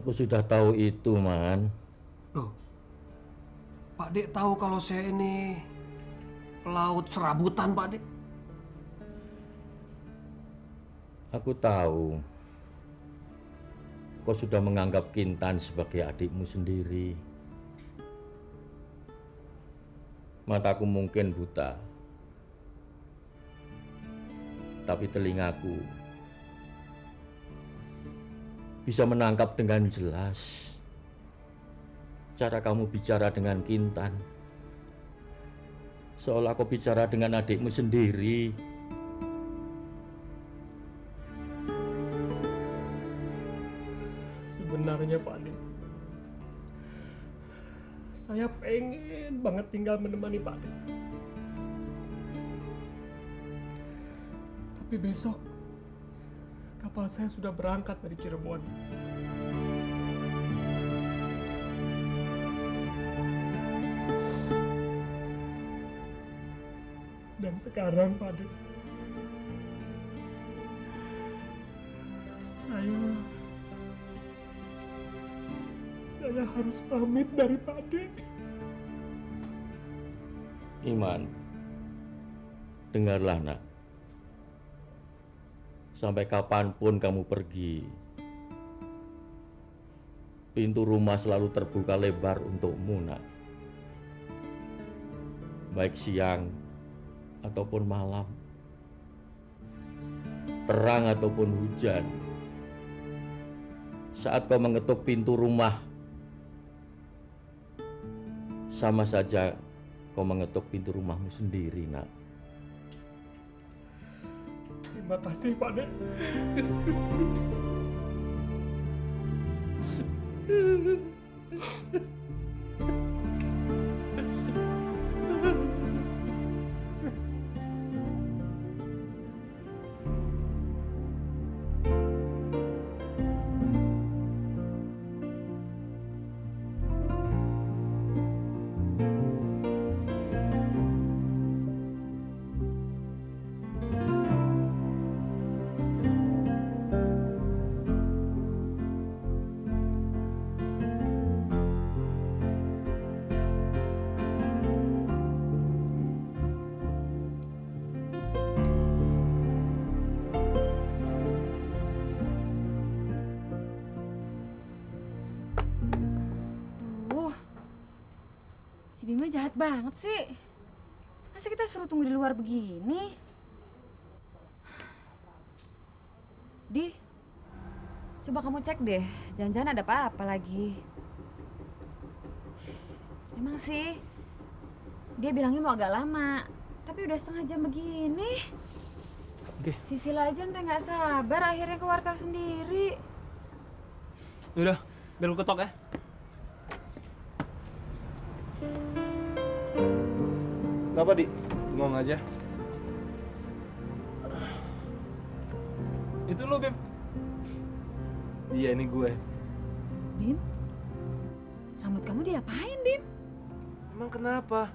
Aku sudah tahu itu, Man. Loh, Pak Dek tahu kalau saya ini pelaut serabutan, Pak Dek? Aku tahu kau sudah menganggap Kintan sebagai adikmu sendiri. Mataku mungkin buta, tapi telingaku bisa menangkap dengan jelas cara kamu bicara dengan Kintan. Seolah kau bicara dengan adikmu sendiri. Sebenarnya Pak Dek, saya pengen banget tinggal menemani Pak Dek. Tapi besok kapal saya sudah berangkat dari Cirebon. Dan sekarang Pak Dek, saya harus pamit dari Pak Dek. Iman, dengarlah nak. Sampai kapanpun kamu pergi, pintu rumah selalu terbuka lebar untukmu, nak. Baik siang ataupun malam, terang ataupun hujan. Saat kau mengetuk pintu rumah, sama saja kau mengetuk pintu rumahmu sendiri, nak. Terima kasih Pak Dek. Si Bima jahat banget sih. Masa kita suruh tunggu di luar begini? Di, coba kamu cek deh, jangan-jangan ada apa-apa lagi. Emang sih, dia bilangnya mau agak lama, tapi udah setengah jam begini. Oke. Sisil aja sampai nggak sabar akhirnya ke warkar sendiri. Yaudah, biar lu ketok ya. Kenapa, Di? Ngomong aja. Itu lu, Bim. Iya, ini gue. Bim, rambut kamu diapain, Bim? Emang kenapa?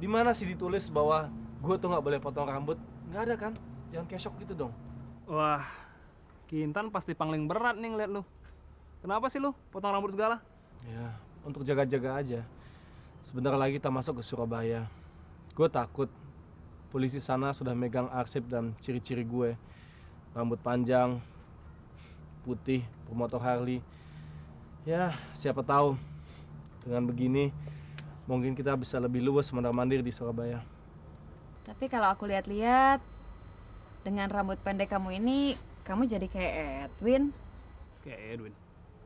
Di mana sih ditulis bahwa gue tuh nggak boleh potong rambut? Nggak ada kan? Jangan kesok gitu dong. Wah, Kintan pasti pangling berat nih ngeliat lu. Kenapa sih lu potong rambut segala? Ya, untuk jaga-jaga aja. Sebentar lagi kita masuk ke Surabaya. Gue takut polisi sana sudah megang arsip dan ciri-ciri gue. Rambut panjang, putih, bermotor Harley. Ya, siapa tahu dengan begini mungkin kita bisa lebih luas mondar-mandir di Surabaya. Tapi kalau aku lihat-lihat, dengan rambut pendek kamu ini, kamu jadi kayak Edwin. Kayak Edwin.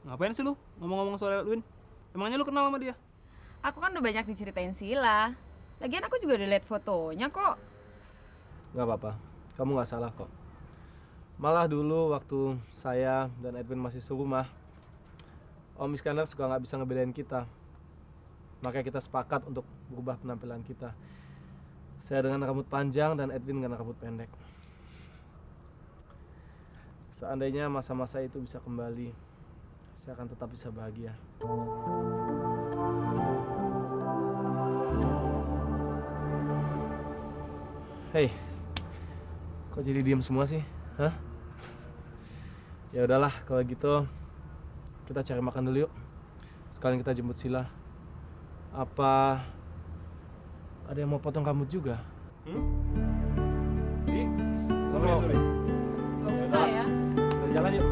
Ngapain sih lu ngomong-ngomong soal Edwin? Emangnya lu kenal sama dia? Aku kan udah banyak diceritain Sila. Lagian aku juga udah lihat fotonya kok. Gak apa-apa, kamu gak salah kok. Malah dulu waktu saya dan Edwin masih serumah, Om Iskandar suka gak bisa ngebedain kita. Makanya kita sepakat untuk berubah penampilan kita. Saya dengan rambut panjang dan Edwin dengan rambut pendek. Seandainya masa-masa itu bisa kembali, saya akan tetap bisa bahagia. Hei, kok jadi diem semua sih? Hah? Ya udahlah, kalau gitu kita cari makan dulu yuk. Sekalian kita jemput Sila. Apa ada yang mau potong rambut juga? Nggak usah ya. Kita jalan yuk.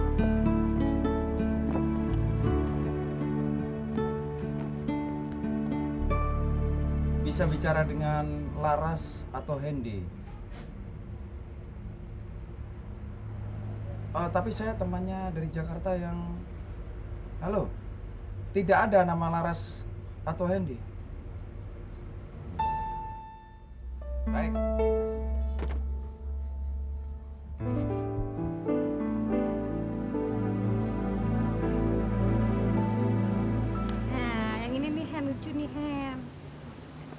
Bisa bicara dengan Laras atau Hendy. Tapi saya temannya dari Jakarta yang... Halo, tidak ada nama Laras atau Hendy. Baik. Nah, yang ini nih Hen, lucu nih Hen.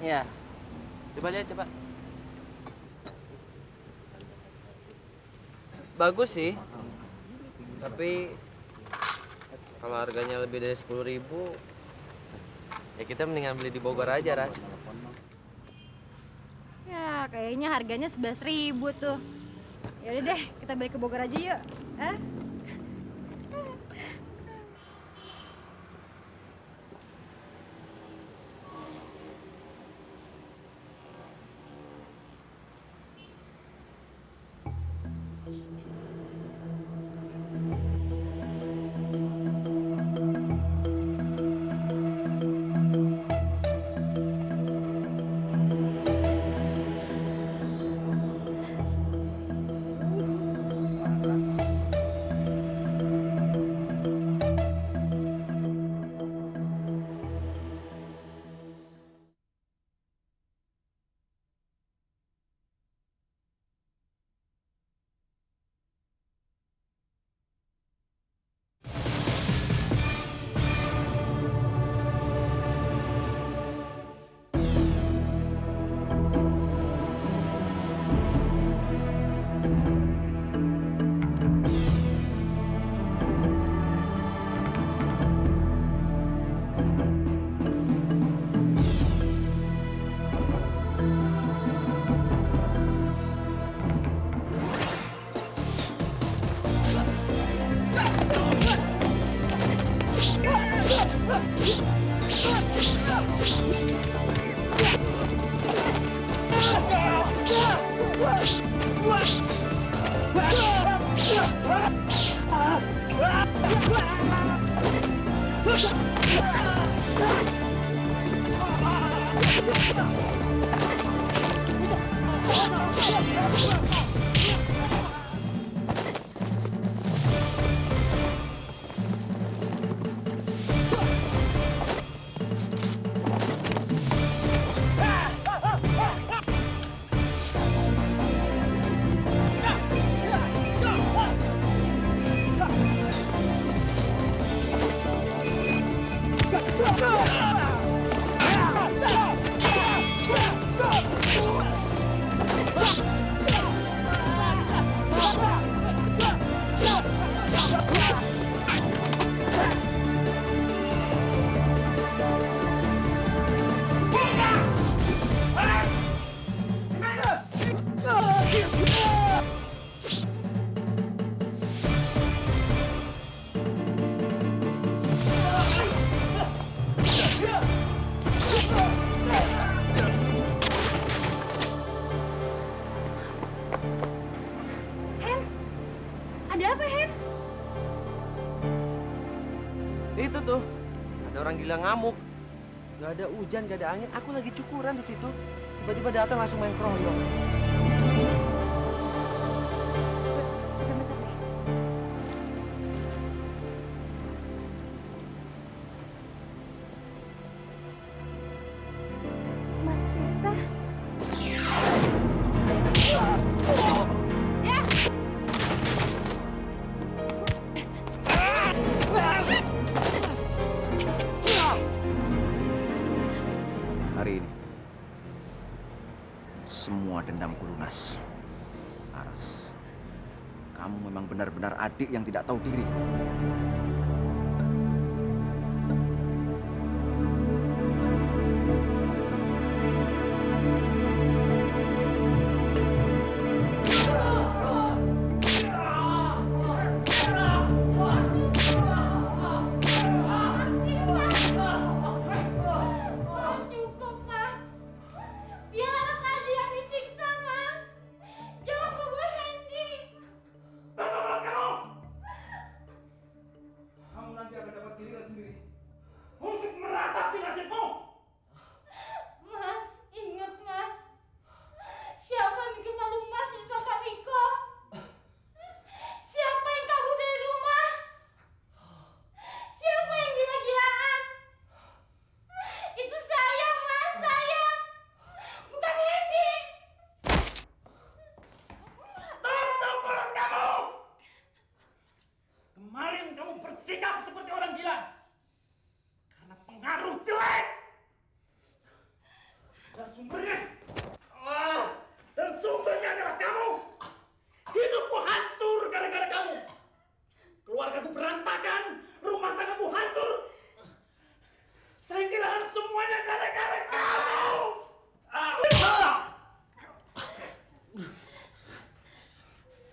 Iya. Coba lihat, coba. Bagus sih. Tapi kalau harganya lebih dari 10.000, ya kita mendingan beli di Bogor aja, Ras. Ya, kayaknya harganya 11.000 tuh. Ya udah deh, kita balik ke Bogor aja yuk. Hah? Hen, ada apa Hen? Itu tuh, ada orang gila ngamuk. Gak ada hujan, gak ada angin. Aku lagi cukuran di situ. Tiba-tiba datang langsung main keroyok. Mas Tita. Hari ini semua dendamku lunas. Laras, kamu memang benar-benar adik yang tidak tahu diri.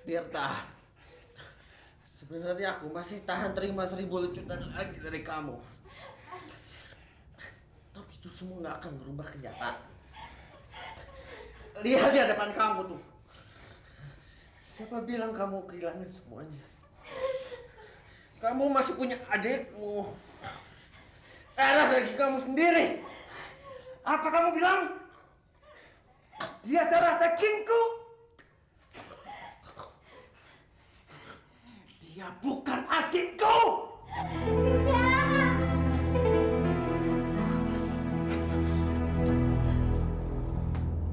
Tirta, sebenarnya aku masih tahan terima 1.000 lecutan lagi dari kamu. Tapi itu semua nggak akan berubah kenyataan. Lihat di hadapan kamu tuh. Siapa bilang kamu kehilangan semuanya? Kamu masih punya adikmu. Darah daging kamu sendiri. Apa kamu bilang? Dia darah dagingku. Dia bukan adikku.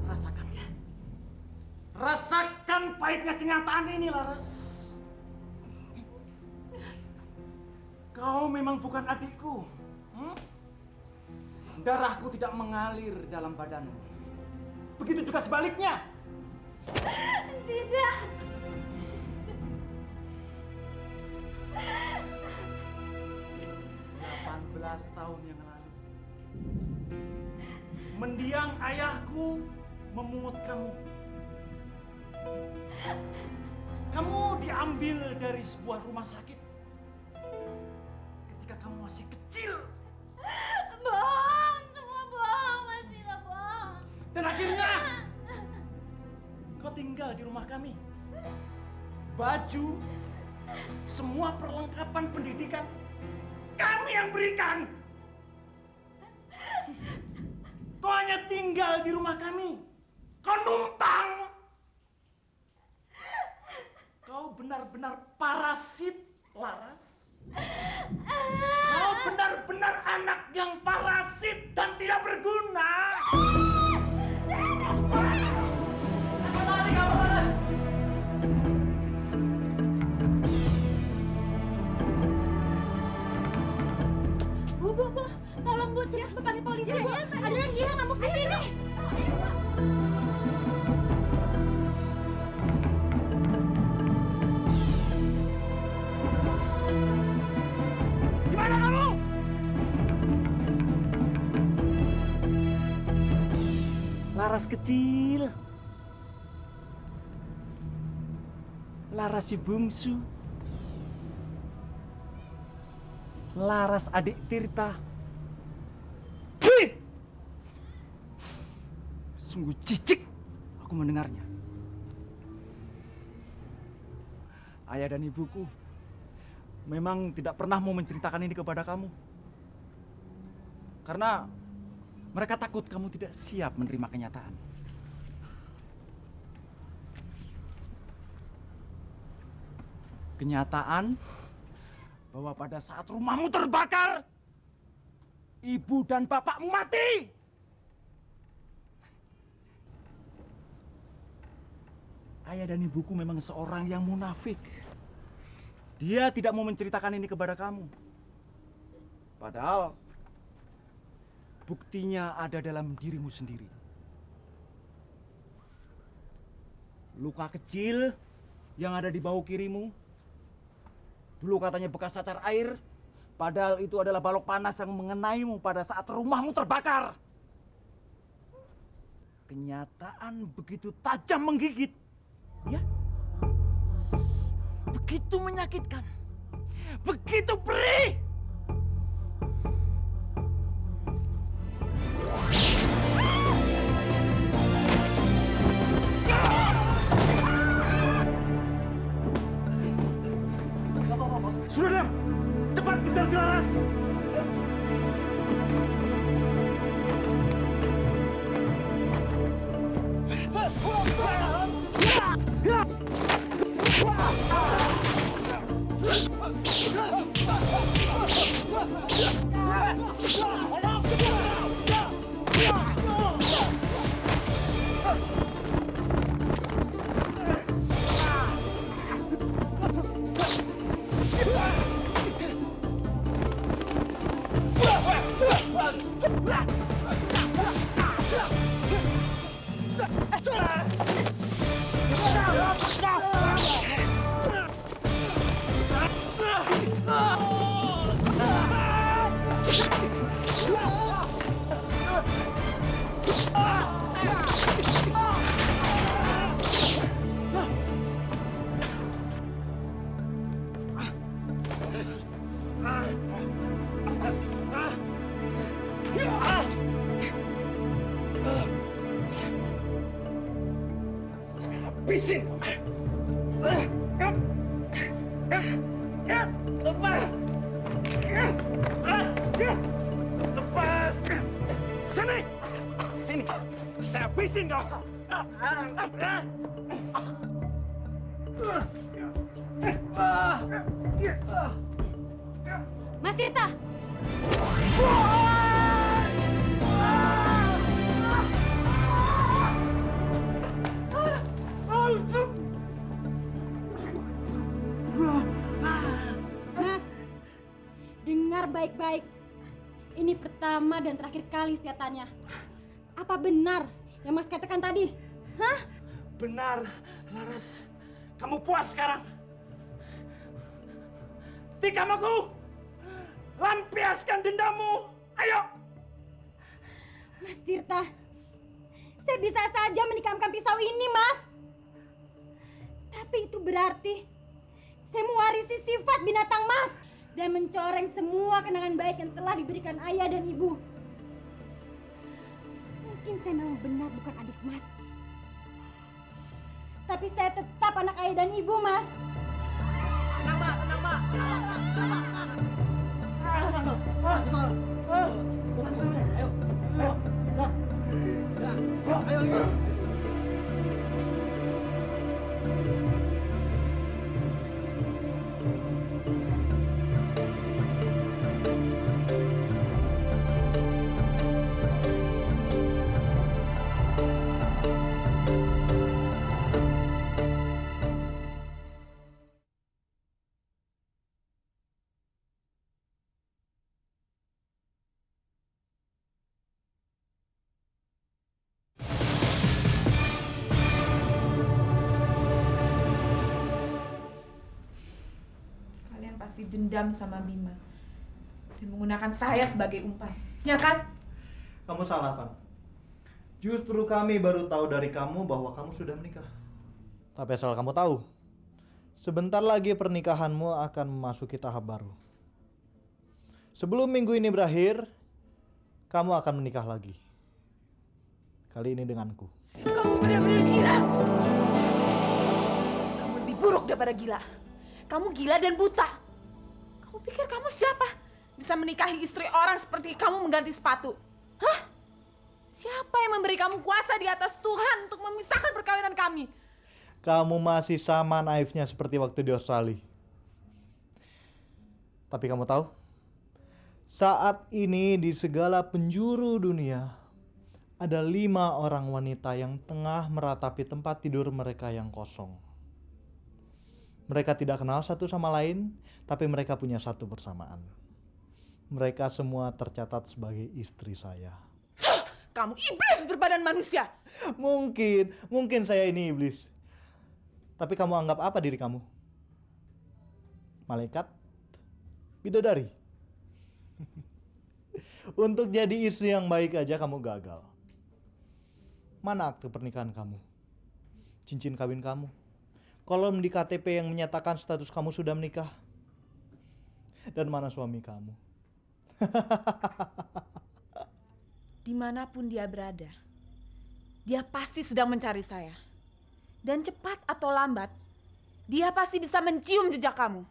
Rasakan ya. Rasakan pahitnya kenyataan ini, Laras. Kau memang bukan adikku. Darahku tidak mengalir dalam badanmu. Begitu juga sebaliknya. Tidak. 18 tahun yang lalu, mendiang ayahku memungut kamu. Kamu diambil dari sebuah rumah sakit ketika kamu masih kecil. Bohong, semua bohong, Masila bohong. Dan akhirnya kau tinggal di rumah kami. Baju, semua perlengkapan pendidikan kami yang berikan. Kau hanya tinggal di rumah kami. Kau numpang. Kau benar-benar parasit, Laras. Kau benar-benar anak yang parasit dan tidak berguna. Bu, tolong Bu, cepat panggil polisi Bu. Ada yang gila ngamuk di sini. Gimana kamu? Laras kecil. Laras si bungsu. Laras adik Tirta. Cih! Sungguh cicik aku mendengarnya. Ayah dan ibuku memang tidak pernah mau menceritakan ini kepada kamu. Karena mereka takut kamu tidak siap menerima kenyataan. Kenyataan bahwa pada saat rumahmu terbakar, ibu dan bapakmu mati. Ayah dan ibuku memang seorang yang munafik. Dia tidak mau menceritakan ini kepada kamu. Padahal buktinya ada dalam dirimu sendiri. Luka kecil yang ada di bahu kirimu. Dulu katanya bekas cacar air, padahal itu adalah balok panas yang mengenaimu pada saat rumahmu terbakar. Kenyataan begitu tajam menggigit, ya? Begitu menyakitkan, begitu perih. Sudah diam! Cepat kejar si Laras! habisin kau. Lepas. Lepas. Sini. Sini. Saya habisin kau. Mas Tirta! Mas, dengar baik-baik. Ini pertama dan terakhir kali saya tanya. Apa benar yang Mas katakan tadi? Hah? Benar, Laras. Kamu puas sekarang? Tikam aku! Lampiaskan dendammu! Ayo! Mas Tirta, saya bisa saja menikamkan pisau ini, Mas. Tapi itu berarti saya mewarisi sifat binatang Mas dan mencoreng semua kenangan baik yang telah diberikan ayah dan ibu. Mungkin saya memang benar bukan adik Mas. Tapi saya tetap anak ayah dan ibu, Mas. Tenang, Mak. Tenang, Mak. Ayo. Kalian pasti dendam sama Bima dan menggunakan saya sebagai umpan, ya kan? Kamu salah, Kang. Justru kami baru tahu dari kamu bahwa kamu sudah menikah. Tapi asal kamu tahu, sebentar lagi pernikahanmu akan memasuki tahap baru. Sebelum minggu ini berakhir, kamu akan menikah lagi. Kali ini denganku. Kamu benar-benar gila. Kamu lebih buruk daripada gila. Kamu gila dan buta. Kamu pikir kamu siapa? Bisa menikahi istri orang seperti kamu mengganti sepatu. Hah? Siapa yang memberi kamu kuasa di atas Tuhan untuk memisahkan perkawinan kami? Kamu masih sama naifnya seperti waktu di Australia. Tapi kamu tahu? Saat ini di segala penjuru dunia, ada 5 orang wanita yang tengah meratapi tempat tidur mereka yang kosong. Mereka tidak kenal satu sama lain, tapi mereka punya satu persamaan. Mereka semua tercatat sebagai istri saya. Kamu iblis berbadan manusia. Mungkin saya ini iblis. Tapi kamu anggap apa diri kamu? Malaikat? Bidadari? Untuk jadi istri yang baik aja kamu gagal. Mana akte pernikahan kamu? Cincin kawin kamu? Kolom di KTP yang menyatakan status kamu sudah menikah? Dan mana suami kamu? Dimanapun dia berada, dia pasti sedang mencari saya. Dan cepat atau lambat, dia pasti bisa mencium jejak kamu.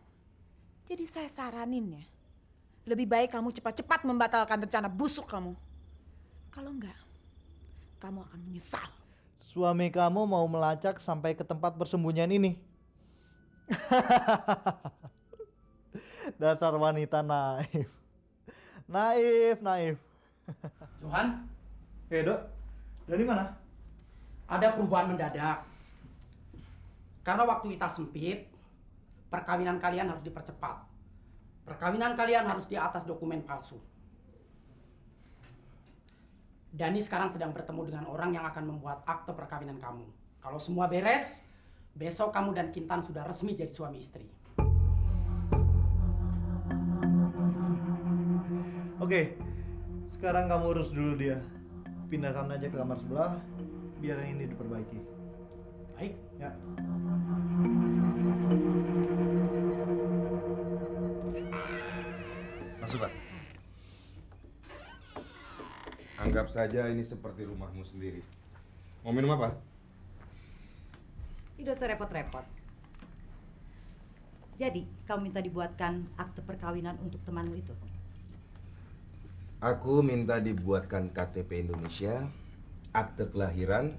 Jadi saya saranin ya, lebih baik kamu cepat-cepat membatalkan rencana busuk kamu. Kalau enggak, kamu akan menyesal. Suami kamu mau melacak sampai ke tempat persembunyian ini. Dasar wanita naif. Naif. Johan, Dok. Dari mana? ada perubahan mendadak. Karena waktu kita sempit, perkawinan kalian harus dipercepat. Perkawinan kalian harus di atas dokumen palsu. Dani sekarang sedang bertemu dengan orang yang akan membuat akte perkawinan kamu. Kalau semua beres, besok kamu dan Kintan sudah resmi jadi suami istri. Oke, sekarang kamu urus dulu dia. Pindahkan aja ke kamar sebelah, biar ini diperbaiki. Baik. Ya. Masuklah. Anggap saja ini seperti rumahmu sendiri. Mau minum apa? Tidak usah repot-repot. Jadi, kamu minta dibuatkan akte perkawinan untuk temanmu itu? Aku minta dibuatkan KTP Indonesia, akte kelahiran,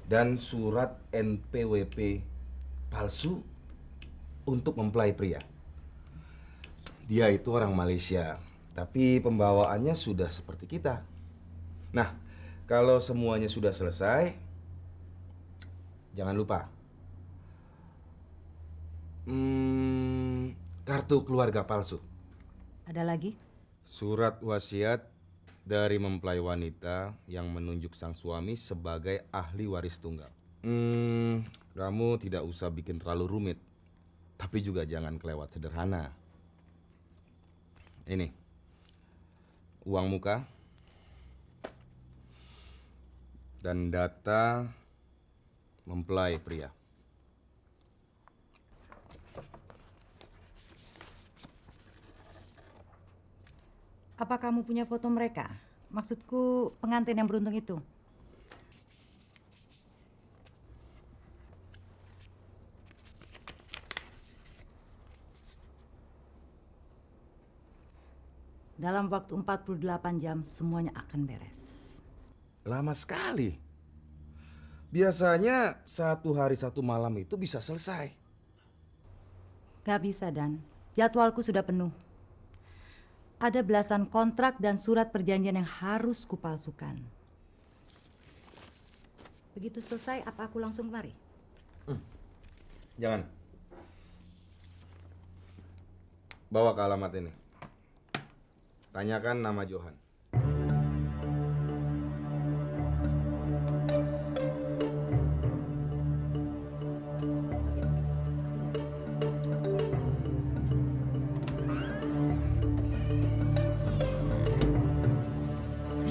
dan surat NPWP palsu untuk mempelai pria. Dia itu orang Malaysia, tapi pembawaannya sudah seperti kita. Nah, kalau semuanya sudah selesai, jangan lupa kartu keluarga palsu. Ada lagi? Surat wasiat dari mempelai wanita yang menunjuk sang suami sebagai ahli waris tunggal. Kamu tidak usah bikin terlalu rumit, tapi juga jangan kelewat sederhana. Ini uang muka dan data mempelai pria. Apa kamu punya foto mereka? Maksudku pengantin yang beruntung itu. Dalam waktu 48 jam semuanya akan beres. Lama sekali. Biasanya 1 hari 1 malam itu bisa selesai. Gak bisa, Dan. Jadwalku sudah penuh. Ada belasan kontrak dan surat perjanjian yang harus kupalsukan. Begitu selesai, apa aku langsung kemari? Jangan. Bawa ke alamat ini. Tanyakan nama Johan.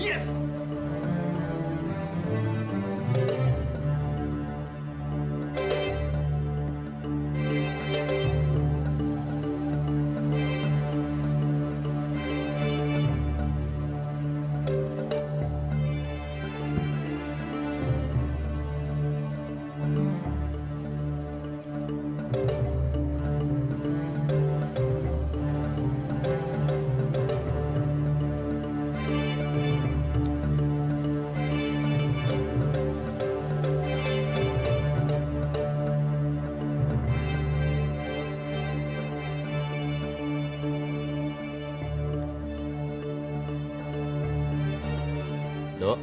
Yes! Dok,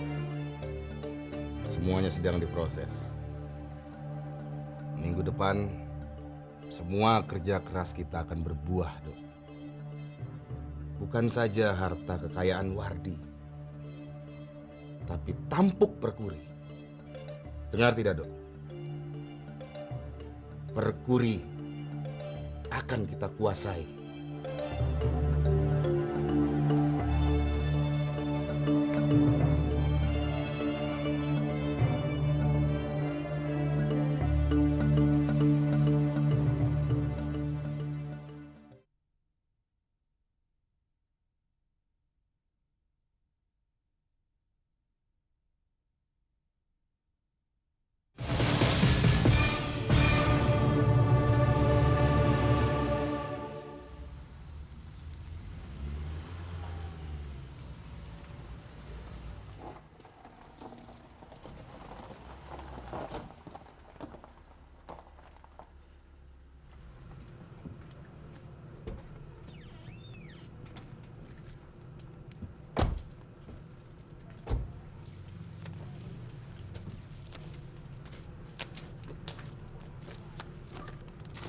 semuanya sedang diproses. Minggu depan, semua kerja keras kita akan berbuah, Dok. Bukan saja harta kekayaan Wardi, tapi tampuk Perkuri. Dengar tidak, Dok? Perkuri akan kita kuasai.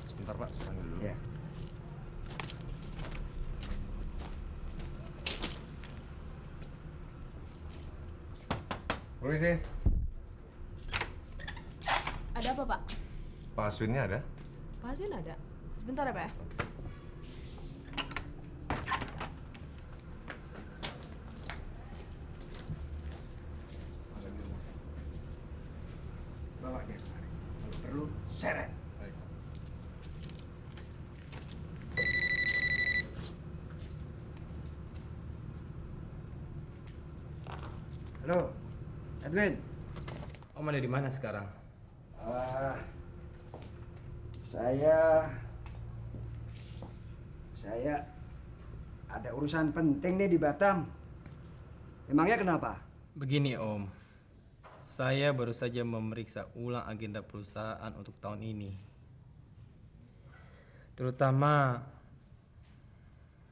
Sebentar Pak, saya panggil dulu. Ya. Permisi, Ada apa, Pak? Pak Aswinnya ada? Pak Azwin ada. Sebentar ya, Pak ya. Bawa dia kemari. Kalau perlu, seret. Halo, Edwin. Om ada di mana sekarang? Ah, saya ada urusan penting nih di Batam. Emangnya kenapa? Begini Om, saya baru saja memeriksa ulang agenda perusahaan untuk tahun ini. Terutama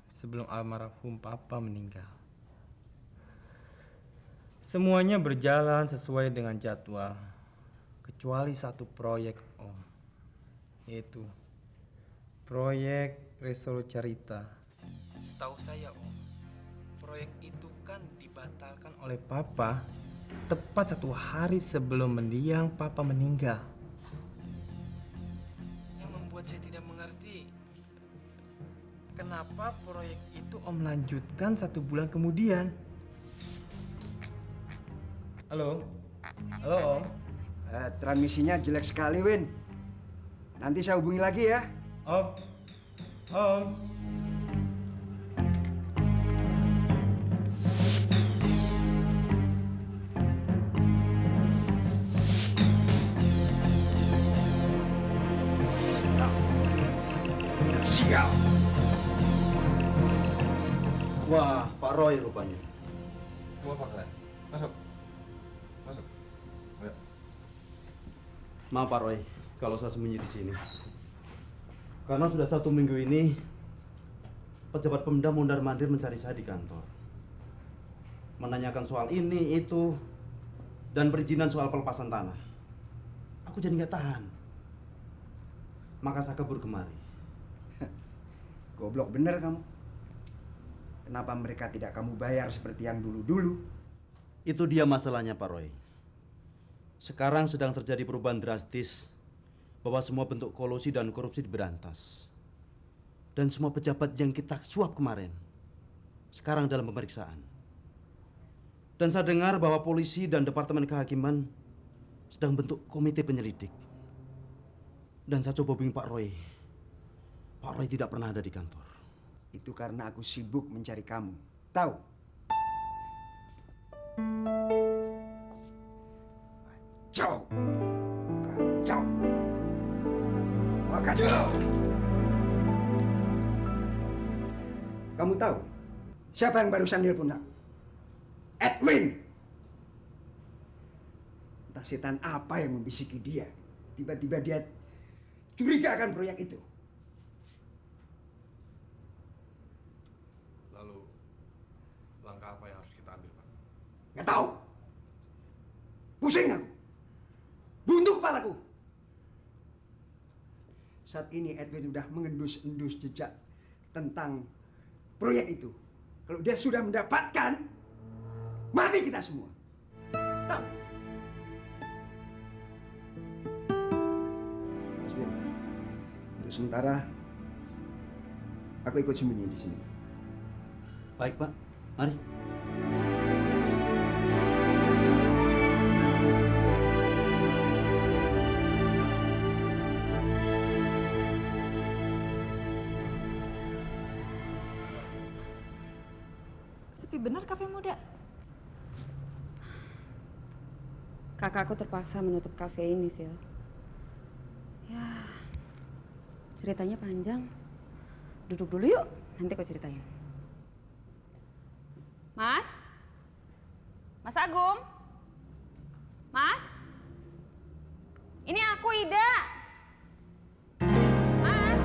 sebelum almarhum Papa meninggal. Semuanya berjalan sesuai dengan jadwal, kecuali satu proyek Om, yaitu proyek Resolo Carita. Setahu saya Om, proyek itu kan dibatalkan oleh Papa tepat 1 hari sebelum mendiang Papa meninggal. Yang membuat saya tidak mengerti, kenapa proyek itu Om lanjutkan 1 bulan kemudian. Halo? Halo Om? Transmisinya jelek sekali, Win. Nanti saya hubungi lagi ya. Om? Om? Sial. Wah, Pak Roy rupanya. Gua Pak Glenn. Masuk. Masuk. Ayo. Maaf Pak Roy, kalau saya sembunyi di sini. Karena sudah 1 minggu ini pejabat Pemda mondar-mandir mencari saya di kantor. Menanyakan soal ini, itu, dan perizinan soal pelepasan tanah. Aku jadi nggak tahan. Maka saya kabur kemari. Goblok bener kamu. Kenapa mereka tidak kamu bayar seperti yang dulu-dulu? Itu dia masalahnya Pak Roy. Sekarang sedang terjadi perubahan drastis bahwa semua bentuk kolusi dan korupsi diberantas. Dan semua pejabat yang kita suap kemarin sekarang dalam pemeriksaan. Dan saya dengar bahwa polisi dan Departemen Kehakiman sedang bentuk komite penyelidik. Dan saya coba hubungi Pak Roy. Pak Roy tidak pernah ada di kantor. Itu karena aku sibuk mencari kamu. Tahu? Kacau. Kacau. Kacau. Kamu tahu siapa yang barusan nelpon aku? Edwin. Entah setan apa yang membisiki dia. Tiba-tiba dia curiga akan proyek itu. Lalu langkah apa yang harus kita ambil, Pak? Nggak tahu. Pusing aku. Buntu kepalaku. Saat ini Edwin sudah mengendus-endus jejak tentang proyek itu. Kalau dia sudah mendapatkan, mati kita semua. Tahu? Mas Win, untuk sementara aku ikut sembunyi di sini. Baik Pak, mari. Sepi bener kafe muda. Kakakku terpaksa menutup kafe ini, Sil. Ya, ceritanya panjang. Duduk dulu yuk, nanti aku ceritain. Mas? Mas Agung? Mas? Ini aku, Ida. Mas?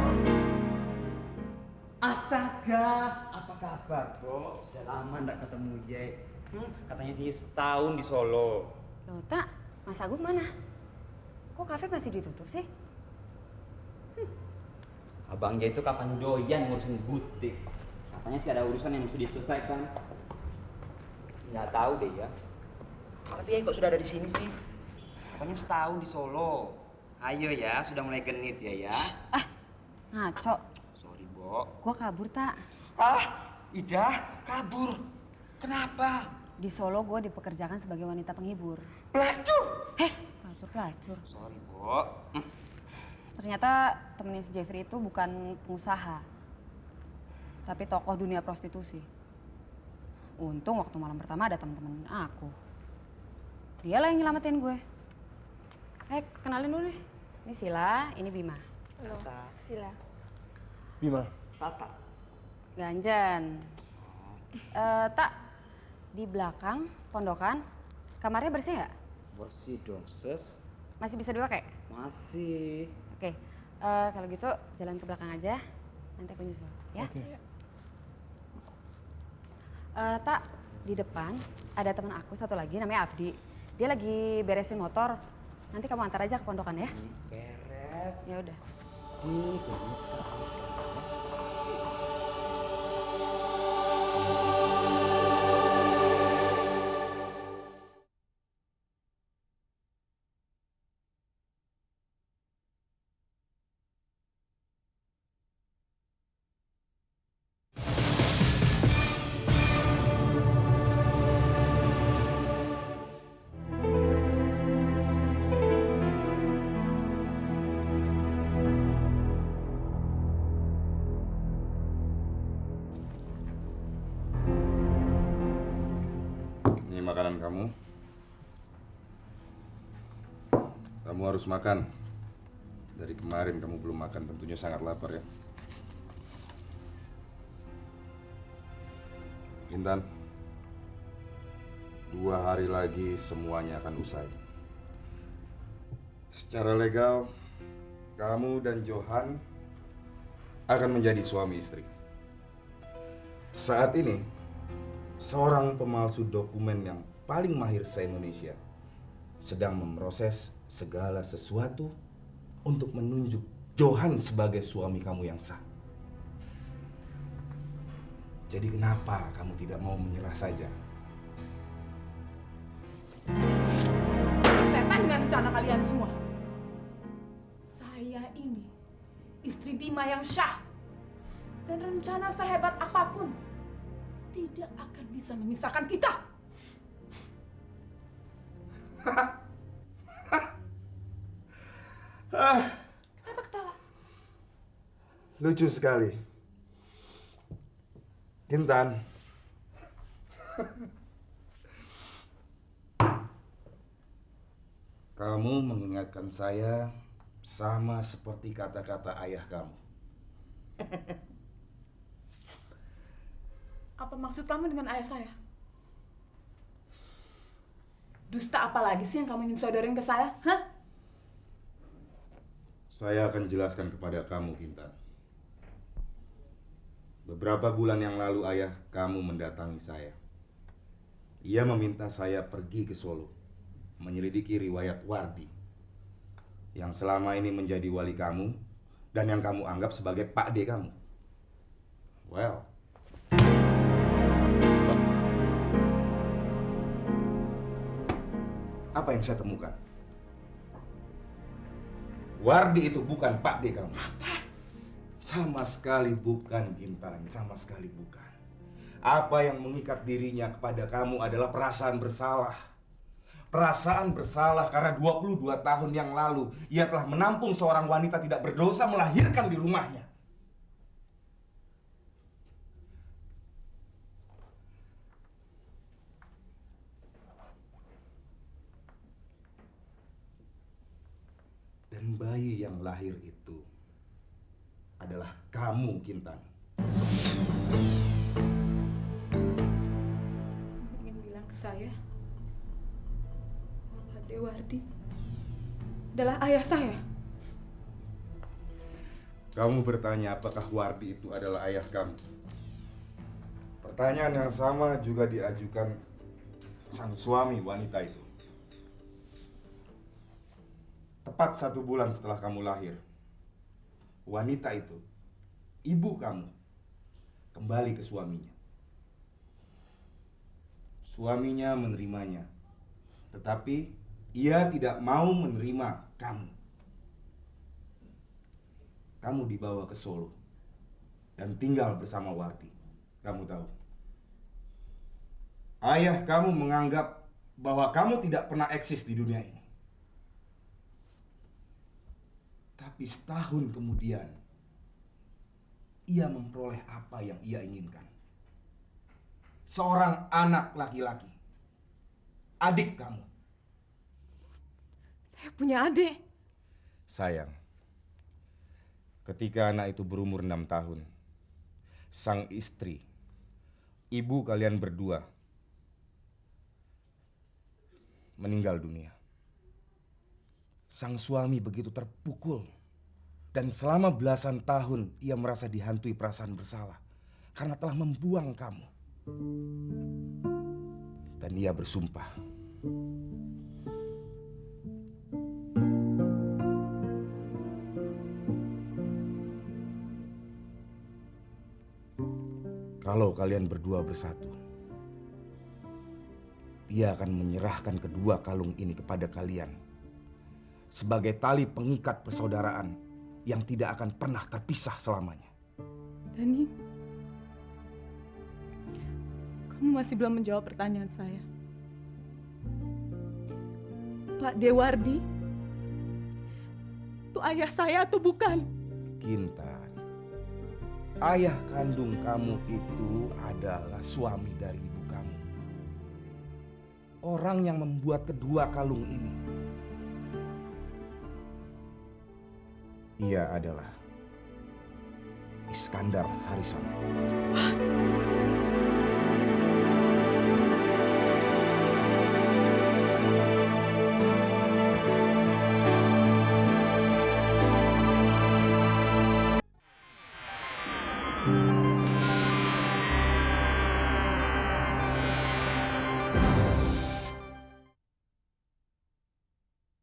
Astaga, apa kabar, Bro? Sudah lama nggak ketemu, Ye. Katanya sih setahun di Solo. Loh, Tak, Mas Agung mana? Kok kafe masih ditutup sih? Abang Ye itu kapan doyan ngurusin butik? Katanya sih ada urusan yang sudah diselesaikan. Nggak tahu deh ya. Tapi ya kok sudah ada di sini sih? Katanya setahun di Solo. Ayo ya, sudah mulai genit ya. Ngaco. Sorry, Bo. Gua kabur, Tak. Ida, kabur. Kenapa? Di Solo gue dipekerjakan sebagai wanita penghibur. Pelacur? Pelacur. Sorry, Bo. Ternyata temennya si Jeffrey itu bukan pengusaha, tapi tokoh dunia prostitusi. Untung waktu malam pertama ada teman-teman aku. Dia lah yang nyelamatin gue. Kenalin dulu nih. Ini Sila, ini Bima. Halo, Sila. Bima. Tata. Ganjan. Tak, di belakang pondokan, kamarnya bersih nggak? Bersih dong, Sis. Masih bisa dipakai? Masih. Oke, kalau gitu jalan ke belakang aja, nanti aku nyusul, ya? Oke. Tak, di depan ada teman aku satu lagi namanya Abdi. Dia lagi beresin motor. Nanti kamu antar aja ke pondokan ya. Beres. Ya udah. Banget sekarang. Ini makanan kamu. Kamu harus makan. Dari kemarin kamu belum makan, tentunya sangat lapar ya. Intan, 2 hari lagi semuanya akan usai. Secara legal, kamu dan Johan akan menjadi suami istri. Saat ini, seorang pemalsu dokumen yang paling mahir se-Indonesia sedang memproses segala sesuatu untuk menunjuk Johan sebagai suami kamu yang sah. Jadi kenapa kamu tidak mau menyerah saja? Setan dengan rencana kalian semua. Saya ini istri Bima yang syah. Dan rencana sehebat apapun tidak akan bisa memisahkan kita. Kenapa ketawa? Lucu sekali. Intan. Kamu mengingatkan saya sama seperti kata-kata ayah kamu. Apa maksud kamu dengan ayah saya? Dusta apa lagi sih yang kamu ingin sodorin ke saya? Hah? Saya akan jelaskan kepada kamu, Kintan. Beberapa bulan yang lalu ayah kamu mendatangi saya. Ia meminta saya pergi ke Solo, menyelidiki riwayat Wardi, yang selama ini menjadi wali kamu, dan yang kamu anggap sebagai Pak D kamu. Well, apa yang saya temukan? Wardi itu bukan Pak D kamu. Sama sekali bukan, Kintan. Sama sekali bukan. Apa yang mengikat dirinya kepada kamu adalah perasaan bersalah. Perasaan bersalah karena 22 tahun yang lalu ia telah menampung seorang wanita tidak berdosa melahirkan di rumahnya. Dan bayi yang lahir itu adalah kamu, Kintan. Ingin bilang ke saya, Pak Dewardi adalah ayah saya. Kamu bertanya apakah Wardi itu adalah ayah kamu. Pertanyaan yang sama juga diajukan sang suami wanita itu. Tepat 1 bulan setelah kamu lahir, wanita itu, ibu kamu, kembali ke suaminya. Suaminya menerimanya, tetapi ia tidak mau menerima kamu. Kamu dibawa ke Solo dan tinggal bersama Wardi. Kamu tahu, ayah kamu menganggap bahwa kamu tidak pernah eksis di dunia ini. Tapi setahun kemudian, ia memperoleh apa yang ia inginkan. Seorang anak laki-laki, adik kamu. Saya punya adik. Sayang, ketika anak itu berumur 6 tahun, sang istri, ibu kalian berdua, meninggal dunia. Sang suami begitu terpukul dan selama belasan tahun ia merasa dihantui perasaan bersalah karena telah membuang kamu. Dan ia bersumpah kalau kalian berdua bersatu, dia akan menyerahkan kedua kalung ini kepada kalian sebagai tali pengikat persaudaraan yang tidak akan pernah terpisah selamanya. Dani, kamu masih belum menjawab pertanyaan saya. Pak Dewardi, itu ayah saya atau bukan? Kintan, ayah kandung kamu itu adalah suami dari ibu kamu. Orang yang membuat kedua kalung ini, ia adalah Iskandar Harison.